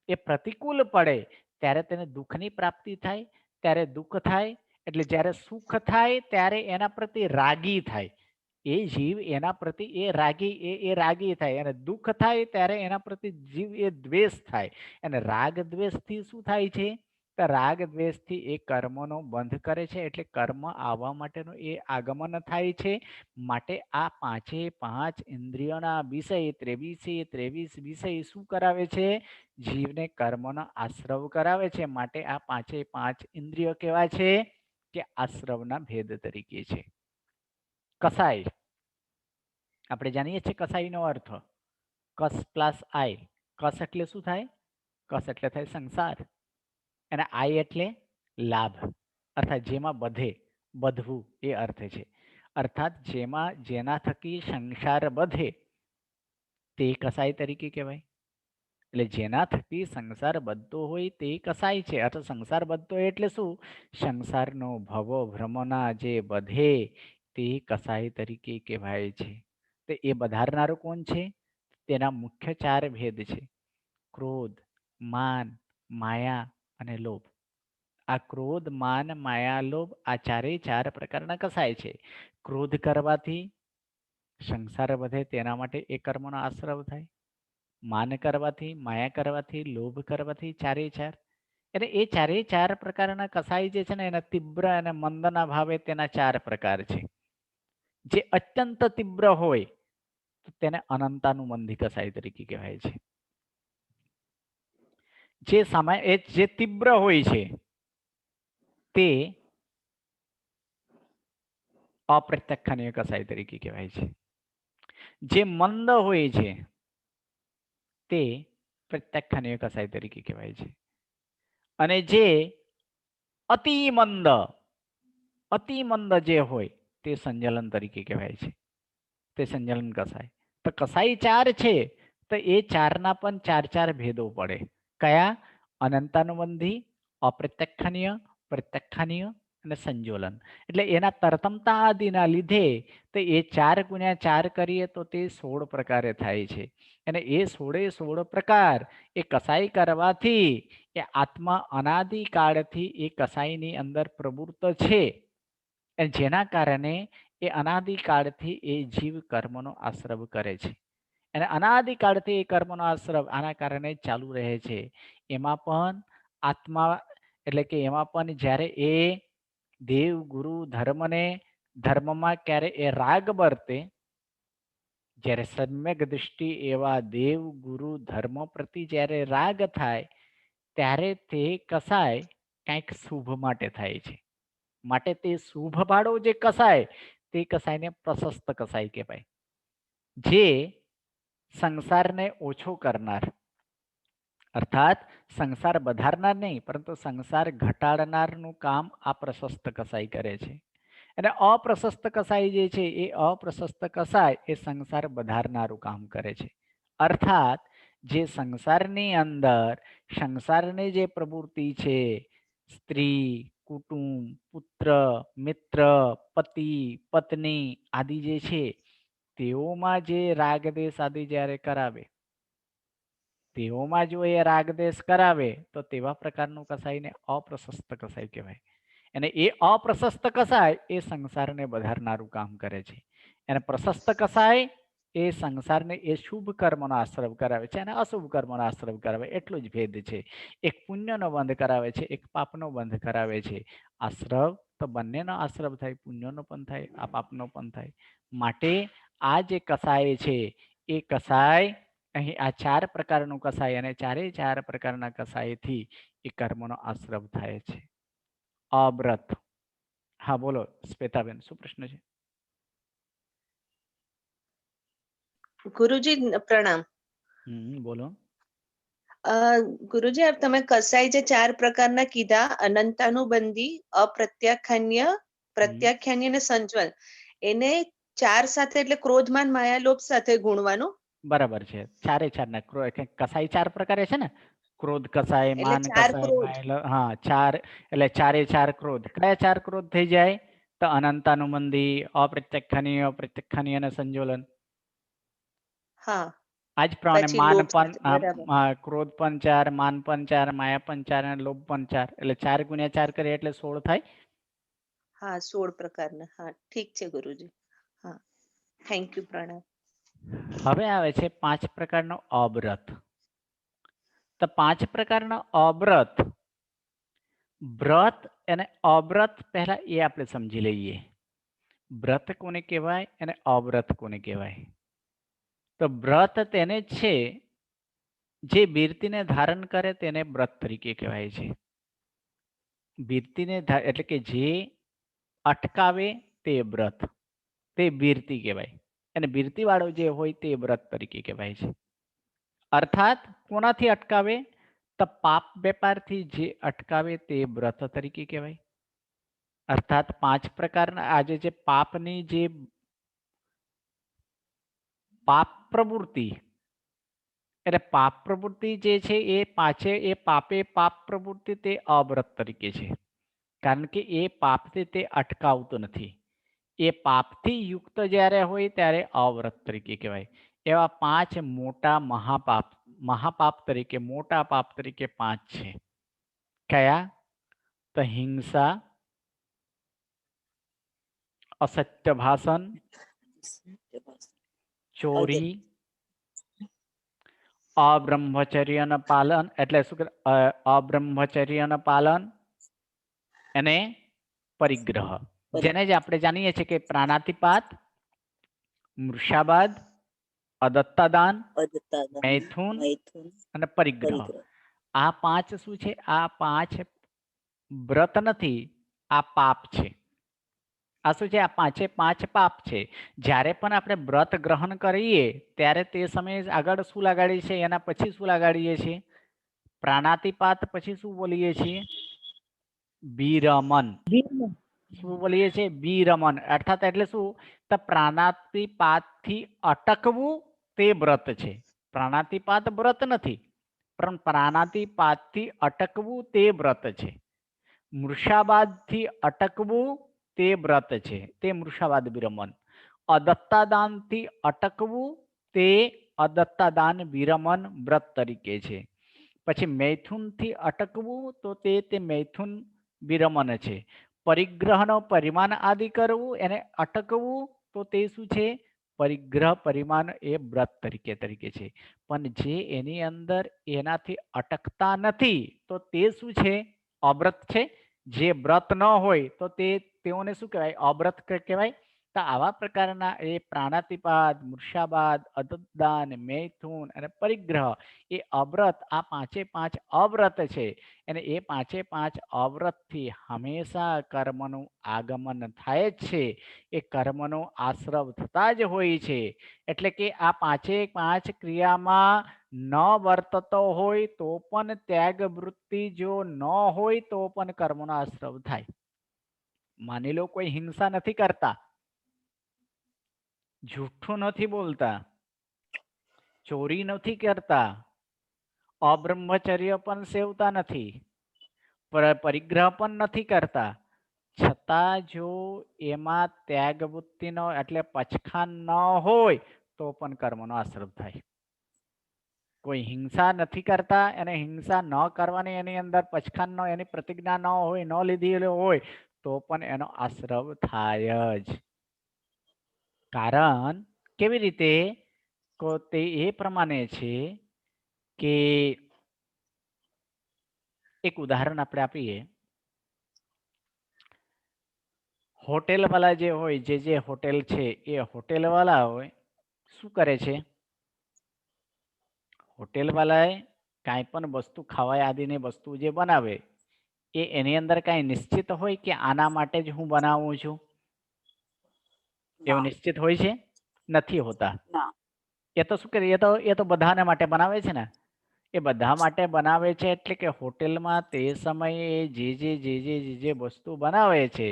A: એ પ્રતિકૂળ પડે ત્યારે તેને દુઃખની પ્રાપ્તિ થાય, ત્યારે દુઃખ થાય. એટલે જ્યારે સુખ થાય ત્યારે એના પ્રતિ રાગી થાય. એ જીવ એના પ્રતિ એ રાગી થાય. અને દુઃખ થાય ત્યારે એના પ્રતિ જીવ એ દ્વેષ થાય. અને રાગ દ્વેષથી શું થાય છે? તો રાગ દ્વેષથી એ કર્મનો બંધ કરે છે. એટલે કર્મ આવવા માટેનું એ આગમન થાય છે. માટે આ 5 ઇન્દ્રિયોના વિષય 23 વિષય શું કરાવે છે? જીવને કર્મનો આશ્રવ કરાવે છે. માટે આ 5 ઇન્દ્રિયો કેવા છે? કે આશ્રવના ભેદ તરીકે છે. કસાય આપણે જાણીએ છીએ કસાઈનો અર્થ કસ પ્લસ આઈ. કસ એટલે શું થાય? કસ એટલે થાય સંસાર, અને આઈ એટલે લાભ, અર્થાત જેમાં બધે, બધવું એ અર્થ છે. અર્થાત જેના થકી સંસાર બધે તે કસાઈ તરીકે કહેવાય. એટલે જેના થકી સંસાર બધતો હોય તે કસાય છે. અથવા સંસાર બધતો એટલે શું? સંસારનો ભવો ભ્રમના જે બધે તે કસાઈ તરીકે કહેવાય છે. તો એ વધારનારો કોણ છે? તેના મુખ્ય 4 ભેદ છે: ક્રોધ, માન, માયા અને લોભ. આ ક્રોધ, માન, માયા, લોભ આ 4 પ્રકારના કસાય છે. ક્રોધ કરવાથી સંસાર વધે, તેના માટે એ કર્મનો આશ્રવ થાય. માન કરવાથી, માયા કરવાથી, લોભ કરવાથી 4. એટલે એ 4 પ્રકારના કસાય જે છે ને એના તીવ્ર અને મંદના ભાવે તેના 4 પ્રકાર છે. જે અત્યંત તીવ્ર હોય તો તેને અનંતાનુબંધી કસાય તરીકે કહેવાય છે. જે તીવ્ર હોય છે તે અપ્રત્યક્ષણીય કસાય તરીકે કહેવાય છે. જે મંદ હોય છે તે પ્રત્યક્ષણીય કસાય તરીકે કહેવાય છે. અને જે અતિ મંદ જે હોય તે સંજલન તરીકે કહેવાય છે. તે સંજલન કસાય. તો કસાઈ 4 છે. તો એ 4ના પણ 4 ભેદો પડે. કયા? અનંતાનુબંધી, અપ્રત્યક્ષણીય, પ્રત્યક્ષણીય અને સંજોલન. એટલે એના તરતમતા આદિના લીધે તો એ 4 ગુણ્યા 4 કરીએ તો તે 16 પ્રકારે થાય છે. અને એ 16 પ્રકાર એ કસાઈ કરવાથી એ આત્મા અનાદિકાળથી એ કસાઈની અંદર પ્રવૃત્ત છે. જેના કારણે એ અનાદિકાળથી એ જીવ કર્મનો આશ્રવ કરે છે. અને અનાદિકાળથી એ કર્મનો આશ્રવ આના કારણે ચાલુ રહે છે. એમાં પણ આત્મા એટલે કે એમાં પણ જ્યારે એ દેવ ગુરુ ધર્મમાં ક્યારે એ રાગ વર્તે, જ્યારે સમ્યક દૃષ્ટિ એવા દેવ ગુરુ ધર્મ પ્રતિ જ્યારે રાગ થાય ત્યારે તે કસાય કંઈક શુભ માટે થાય છે. માટે તે શુભ ભાડો જે કસાય તે કસાયને પ્રશસ્ત કસાય કહેવાય. જે સંસારને ઓછો કરનાર, અર્થાત સંસાર વધારનાર નહીં પરંતુ સંસાર ઘટાડનારનું કામ આ પ્રશસ્ત કસાઈ કરે છે. અને અપ્રશસ્ત કસાઈ જે છે એ અપ્રશસ્ત કસાય એ સંસાર વધારનારું કામ કરે છે. અર્થાત જે સંસારની અંદર સંસારની જે પ્રવૃત્તિ છે, સ્ત્રી, કુટુંબ, પુત્ર, મિત્ર, પતિ, પત્ની આદિ જે છે તેઓમાં જે રાગ દ્વેષ આદિ જ્યારે કરાવે તેઓમાં જો એ રાગદેશ કરાવે તો તેવા પ્રકારનું કસાઈને અપ્રશસ્ત કસાય કહેવાય. અને એ અપ્રશસ્ત કસાય એ સંસારને વધારનારું કામ કરે છે. અને પ્રશસ્ત કસાય એ સંસારને એ શુભ કર્મનો આશ્રવ કરાવે છે અને અશુભ કર્મનો આશ્રવ કરાવે, એટલો જ ભેદ છે. એક પુણ્યનો બંધ કરાવે છે, એક પાપનો બંધ કરાવે છે. આશ્રવ તો બંનેનો આશ્રવ થાય, પુણ્યનો પણ થાય, આ પાપનો પણ થાય. માટે આ જે કસાય છે એ કસાય અહીં આ 4 પ્રકારનું કસાય અને 4 પ્રકારના કસાયથી એ કર્મનો આશ્રવ થાય છે. અવ્રત. હા બોલો શ્વેતાબેન, શું પ્રશ્ન છે?
D: ગુરુજી પ્રણામ.
A: બોલો.
D: ગુરુજી તમે કસાય જે 4 પ્રકારના કીધા, અનંતાનુબંધી, અપ્રત્યાખ્યાન્ય, પ્રત્યાખ્યાન્ય અને સંજ્વલ, એને 4 સાથે એટલે ક્રોધમાન માયા લોભ સાથે ગુણવાનું.
A: બરાબર છે. 4 ના કસાય 4 પ્રકારે છે ને, ક્રોધ કસાય,
D: એટલે
A: માન
D: 4
A: કસાય,
D: ક્રોધ.
A: માયા, હા 4 એટલે 4 ક્રોધ. કયા 4 ક્રોધ થઈ જાય? તો અનંતાનુબંધી, અપ્રત્યાખ્યાનીય, પ્રત્યાખ્યાનીય અને સંજોલન.
D: હા.
A: આજ પ્રમાણે
D: પછી
A: માન
D: લોભ સાથે, બરાબર.
A: પણ ક્રોધ પણ 4, માન પણ 4, માયા પણ 4 અને લોભ પણ 4. એટલે 4 ગુણ્યા 4 કરીએ એટલે 16 થાય.
D: હા 16 પ્રકારના. હા ઠીક છે ગુરુજી. હા થેન્ક યુ, પ્રણામ.
A: હવે આવે છે 5 પ્રકારનો અવ્રત. તો 5 પ્રકારનો અવ્રત, વ્રત અને અવ્રત પહેલા એ આપણે સમજી લઈએ. વ્રત કોને કહેવાય અને અવ્રત કોને કહેવાય? તો વ્રત તેને છે જે બિરતીને ધારણ કરે તેને વ્રત તરીકે કહેવાય છે. બિરતીને એટલે કે જે અટકાવે તે વ્રત, તે બિરતી કહેવાય. અને બિરતી વાળો જે હોય તે વ્રત તરીકે કહેવાય છે. અર્થાત કોનાથી અટકાવે? તો પાપ વેપારથી જે અટકાવે તે વ્રત તરીકે કહેવાય. અર્થાત 5 પ્રકારના આજે જે પાપની જે પાપ પ્રવૃત્તિ, એટલે પાપ પ્રવૃત્તિ જે છે એ પાપે પાપ પ્રવૃત્તિ તે અવ્રત તરીકે છે. કારણ કે એ પાપથી તે અટકાવતું નથી. એ પાપથી યુક્ત જ્યારે હોય ત્યારે અવ્રત તરીકે કહેવાય. એવા 5 મોટા મહાપાપ તરીકે, મોટા પાપ તરીકે 5 છે. કયા? તો હિંસા, અસત્ય ભાષણ, ચોરી, અબ્રહ્મચર્યનું પાલન, એટલે શું કે અબ્રહ્મચર્યનું પાલન અને પરિગ્રહ, જેને જ આપણે જાણીએ છીએ કે પ્રાણાતિપાત, મૃષાવાદ, અદત્તાદાન, મૈથુન અને પરિગ્રહ. આ 5 શું છે? આ 5 વ્રત નથી, આ પાપ છે. આ શું છે? આ 5 પાપ છે. જ્યારે પણ આપણે વ્રત ગ્રહણ કરીએ ત્યારે તે સમયે આગળ શું લગાડીએ છીએ? એના પછી શું લગાડીએ છીએ? પ્રાણાતિપાત પછી શું બોલીએ છીએ? વિરમન. શું બોલીએ છીએ? વિરમન. અર્થાત એટલે શું? તો પ્રાણાતિપાતથી અટકવું તે વ્રત છે. પ્રાણાતિપાત વ્રત નથી, પણ પ્રાણાતિપાતથી અટકવું તે વ્રત છે. મૃષાવાદથી અટકવું તે વ્રત છે, તે મૃષાવાદ વિરમન. અદત્તાદાનથી અટકવું તે અદત્તાદાન વિરમન વ્રત તરીકે છે. પછી મૈથુનથી અટકવું તો તે મૈથુન વિરમન છે. પરિગ્રહનો પરિમાણ આદિ કરવું, એને અટકવું તો તે શું છે? પરિગ્રહ પરિમાણ એ વ્રત તરીકે છે. પણ જે એની અંદર એનાથી અટકતા નથી તો તે શું છે? અવ્રત છે. જે વ્રત ન હોય તો તેઓને શું કહેવાય? અવ્રત કહેવાય. તો આવા પ્રકારના એ પ્રાણાતિપાત, મૃષાવાદ, અદત્તદાન, મૈથુન અને પરિગ્રહ એ અવ્રત, આ 5 અવ્રત છે. અને એ 5 અવ્રતથી હંમેશા કર્મનું આગમન થાય જ છે. એ કર્મનો આશ્રવ થતા જ હોય છે. એટલે કે આ 5 ક્રિયામાં ન વર્તતો હોય તો પણ ત્યાગ વૃત્તિ જો ન હોય તો પણ કર્મનો આશ્રવ થાય. માની લો કોઈ હિંસા નથી કરતા, જૂઠું નથી બોલતા, ચોરી નથી કરતા, અબ્રહ્મચર્ય પણ સેવતા નથી, પરિગ્રહ પણ નથી કરતા, છતાં જો એમાં ત્યાગ વૃત્તિનો એટલે પચખાન ન હોય તો પણ કર્મનો આશ્રવ થાય. કોઈ હિંસા નથી કરતા અને હિંસા ન કરવાની એની અંદર પચખાનનો એની પ્રતિજ્ઞા ન હોય, ન લીધેલો હોય, તો પણ એનો આશ્રવ થાય જ. કારણ કેવી રીતે? તે એ પ્રમાણે છે કે એક ઉદાહરણ આપણે આપીએ. હોટેલ વાળા જે હોય, જે હોટેલ છે એ હોટેલ વાળા હોય શું કરે છે? હોટેલ વાળાએ કાંઈ પણ વસ્તુ ખાવા આદિની વસ્તુ જે બનાવે એ એની અંદર કાંઈ નિશ્ચિત હોય કે આના માટે જ હું બનાવું છું? એવું નિશ્ચિત હોય છે? નથી હોતા. એ તો શું કરે? એ તો બધાને માટે બનાવે છે ને. એ બધા માટે બનાવે છે એટલે કે હોટેલમાં તે સમયે જે વસ્તુ બનાવે છે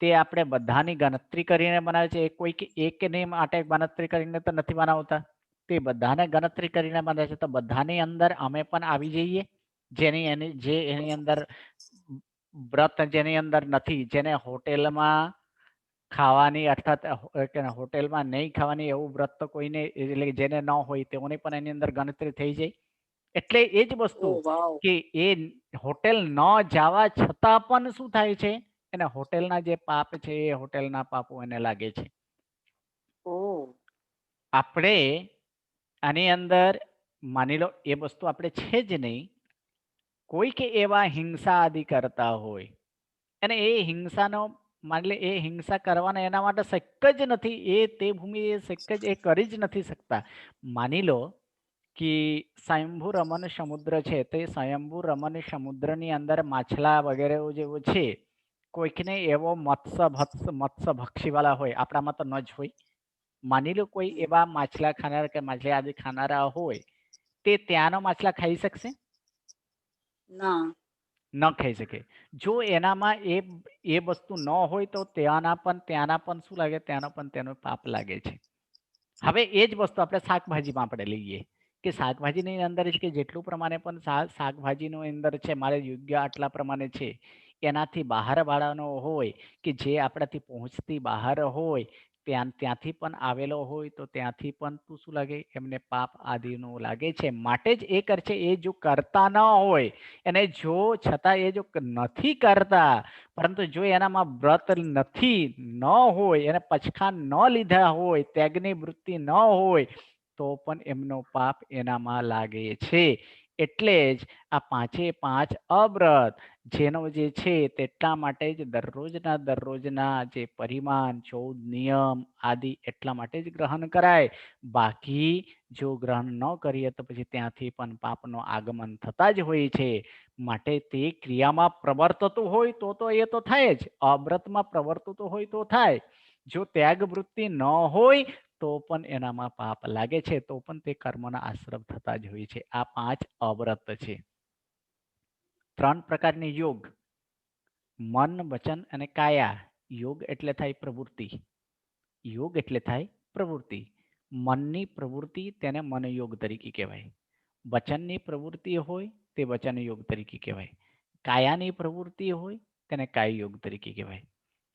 A: તે આપણે બધાની ગણતરી કરીને બનાવે છે. કોઈ એકની માટે ગણતરી કરીને તો નથી બનાવતા. તે બધાને ગણતરી કરીને બનાવે છે. તો બધાની અંદર અમે પણ આવી જઈએ, એની અંદર વ્રત જેની અંદર નથી, જેને હોટેલમાં ખાવાની અર્થાત હોટેલમાં નહીં ખાવાની એવું વ્રત તો કોઈને, એટલે જેને ન હોય તેઓની પણ એની અંદર ગણતરી થઈ જાય. એટલે એ જ વસ્તુ કે એ હોટેલ ન જવા છતાં પણ શું થાય છે? એને હોટેલના જે પાપ છે એ હોટેલના પાપો એને લાગે છે. આપણે આની અંદર માની લો એ વસ્તુ આપણે છે જ નહીં, કોઈક એવા હિંસા આદિ કરતા હોય અને એ હિંસાનો માની લે એ હિંસા કરવાના એના માટે શક્ય જ નથી, એ તે ભૂમિ એ શક્ય જ એ કરી જ નથી શકતા. માની લો કે સ્વયંભૂ રમન સમુદ્ર છે, તો એ સ્વયંભૂ રમન સમુદ્રની અંદર માછલા વગેરે જેવું છે, કોઈકને એવો મત્સ્ય ભક્ષીવાળા હોય, આપણામાં તો ન જ હોય. માની લો કોઈ એવા માછલા ખાનારા કે માછલી આદિ ખાનારા હોય, તે ત્યાંનો માછલા ખાઈ શકશે? ન ખાઈ શકે. જો એનામાં એ વસ્તુ ન હોય તો ત્યાંના પણ શું લાગે? ત્યાંનો પણ તેનો પાપ લાગે છે. હવે એ જ વસ્તુ આપણે શાકભાજીમાં આપણે લઈએ કે શાકભાજીની અંદર છે કે જેટલું પ્રમાણે પણ શાકભાજીનો અંદર છે મારે યોગ્ય આટલા પ્રમાણે છે, એનાથી બહાર વાળાનો હોય કે જે આપણાથી પહોંચતી બહાર હોય ત્યાંથી પણ આવેલો હોય તો ત્યાંથી પણ શું લાગે? એમને પાપ આદિનો લાગે છે. માટે જ એ કરશે. એ જો કરતા ન હોય અને જો છતાં એ જો નથી કરતા, પરંતુ જો એનામાં વ્રત નથી, ન હોય, એને પચખાન ન લીધા હોય, ત્યાગની વૃત્તિ ન હોય, તો પણ એમનો પાપ એનામાં લાગે છે. એટલે જ આ 5 અવ્રત જેનો જે છે તેટલા માટે જ દરરોજના જે પરિમાણ 14 નિયમ આદિ એટલા માટે જ ગ્રહણ કરાય. બાકી જો ગ્રહણ ન કરીએ તો પછી ત્યાંથી પણ પાપનો આગમન થતા જ હોય છે. માટે તે ક્રિયામાં પ્રવર્તતું હોય તો એ તો થાય જ. અવ્રતમાં પ્રવર્તતું હોય તો થાય. જો ત્યાગ વૃત્તિ ન હોય તો પણ એનામાં પાપ લાગે છે, તો પણ તે કર્મના આશ્રમ થતા જ હોય છે. આ 5 અવ્રત છે. 3 પ્રકારની યોગ: મન, વચન અને કાયા. યોગ એટલે થાય પ્રવૃત્તિ. યોગ એટલે થાય પ્રવૃત્તિ. મનની પ્રવૃત્તિ તેને મન યોગ તરીકે કહેવાય. વચનની પ્રવૃત્તિ હોય તે વચન યોગ તરીકે કહેવાય. કાયાની પ્રવૃત્તિ હોય તેને કાય યોગ તરીકે કહેવાય.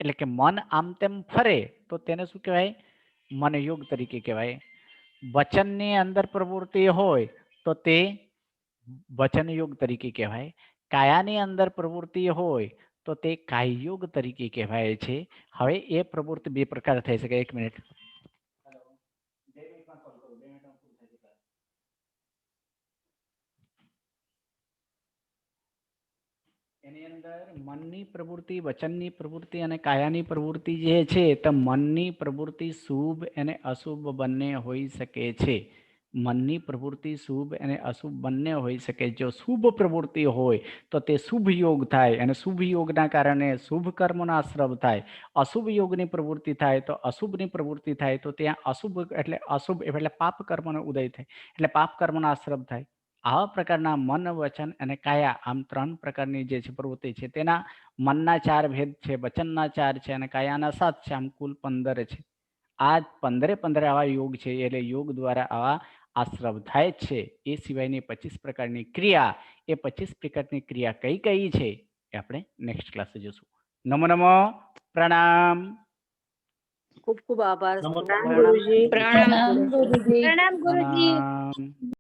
A: એટલે કે મન આમ તેમ ફરે તો તેને શું કહેવાય? મન યોગ તરીકે કહેવાય. વચનની અંદર પ્રવૃત્તિ હોય તો તે વચન યોગ તરીકે કહેવાય. કાયાની અંદર પ્રવૃત્તિ હોય તો તે કાય યોગ તરીકે કહેવાય છે. હવે એ પ્રવૃત્તિ 2 પ્રકાર થઈ શકે. 1 મિનિટ. એની અંદર મનની પ્રવૃત્તિ, વચનની પ્રવૃત્તિ અને કાયાની પ્રવૃત્તિ જે છે તો મનની પ્રવૃત્તિ શુભ અને અશુભ બંને હોઈ શકે છે. મનની પ્રવૃત્તિ શુભ અને અશુભ બંને હોઈ શકે. જો શુભ પ્રવૃત્તિ હોય તો તે શુભ યોગ થાય અને શુભ યોગના કારણે શુભ કર્મનો આશ્રવ થાય. અશુભ યોગની પ્રવૃત્તિ થાય તો અશુભની પ્રવૃત્તિ થાય તો ત્યાં અશુભ એટલે પાપ કર્મનો ઉદય થાય, એટલે પાપ કર્મનો આશ્રમ થાય. આવા પ્રકારના મન, વચન અને કાયા, આમ 3 પ્રકારની જે છે પ્રવૃત્તિ છે તેના મનના 4 ભેદ છે, વચનના 4 છે અને કાયાના 7 છે. આમ કુલ 15 છે. આ 15 આવા યોગ છે. એટલે યોગ દ્વારા આવા આશ્રવ થાય છે. એ સિવાયની 25 પ્રકારની ક્રિયા, એ 25 પ્રકારની ક્રિયા કઈ કઈ છે એ આપણે નેક્સ્ટ ક્લાસે જોશું. નમો નમો. પ્રણામ.
C: ખૂબ ખૂબ આભાર.
B: પ્રણામ ગુરુજી.
A: પ્રણામ.